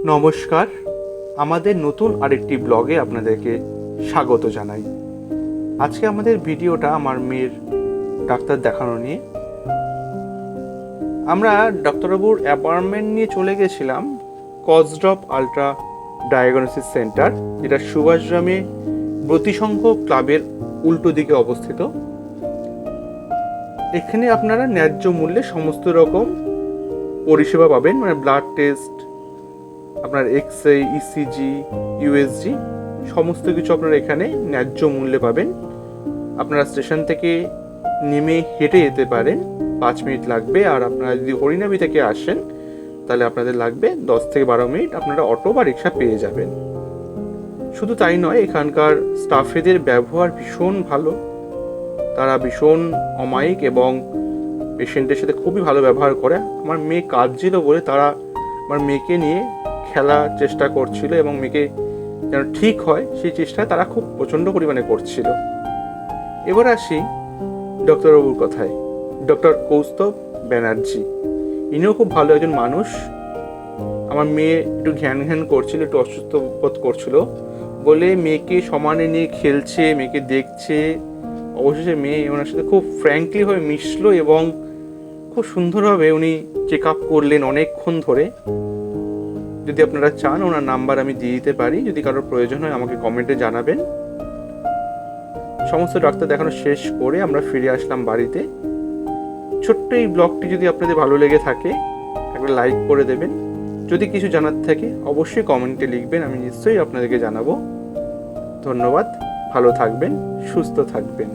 নমস্কার, আমাদের নতুন আরেকটি ব্লগে আপনাদেরকে স্বাগত জানাই। আজকে আমাদের ভিডিওটা আমার মেয়ের ডাক্তার দেখানো নিয়ে। আমরা ডাক্তারবাবুর অ্যাপয়েন্টমেন্ট নিয়ে চলে গেছিলাম কসড্রপ আল্ট্রা ডায়াগনোসিস সেন্টার, যেটা সুভাষগ্রামে ব্রতিসংঘ ক্লাবের উল্টো দিকে অবস্থিত। এখানে আপনারা ন্যায্য মূল্যে সমস্ত রকম পরিষেবা পাবেন, মানে ব্লাড টেস্ট, আপনার এক্স-রে, ইসিজি, ইউএসজি সমস্ত কিছু আপনারা এখানে ন্যায্য মূল্যে পাবেন। আপনারা স্টেশন থেকে নেমে হেঁটে যেতে পারেন, 5 মিনিট লাগবে। আর আপনারা যদি হরিনাবি থেকে আসেন তাহলে আপনাদের লাগবে 10 থেকে 12 মিনিট, আপনারা অটো বা রিক্সা পেয়ে যাবেন। শুধু তাই নয়, এখানকার স্টাফেদের ব্যবহার ভীষণ ভালো, তারা ভীষণ অমায়িক এবং পেশেন্টের সাথে খুবই ভালো ব্যবহার করে। আমার মেয়ে কাঁদছিল বলে তারা আমার মেয়েকে নিয়ে খেলার চেষ্টা করছিল এবং মেয়েকে যেন ঠিক হয় সেই চেষ্টায় তারা খুব প্রচণ্ড পরিমাণে করছিল। এবার আসি ডক্টরবাবুর কথায়। ডক্টর কৌস্তব ব্যানার্জি, ইনিও খুব ভালো একজন মানুষ। আমার মেয়ে একটু ঘ্যান করছিল, একটু অসুস্থ বোধ করছিল বলে মেয়েকে সমানে নিয়ে খেলছে, মেয়েকে দেখছে। অবশেষে মেয়ে ওনার সাথে খুব ফ্র্যাঙ্কলিভাবে মিশলো এবং খুব সুন্দরভাবে উনি চেক আপ করলেন অনেকক্ষণ ধরে। যদি আপনারা চান ওনার নাম্বার আমি দিয়ে দিতে পারি, যদি কারোর প্রয়োজন হয় আমাকে কমেন্টে জানাবেন। সমস্ত ডাক্তার দেখানো শেষ করে আমরা ফিরে আসলাম বাড়িতে। ছোট্ট এই ব্লগটি যদি আপনাদের ভালো লেগে থাকে একটা লাইক করে দেবেন। যদি কিছু জানার থাকে অবশ্যই কমেন্টে লিখবেন, আমি নিশ্চয়ই আপনাদেরকে জানাবো। ধন্যবাদ, ভালো থাকবেন, সুস্থ থাকবেন।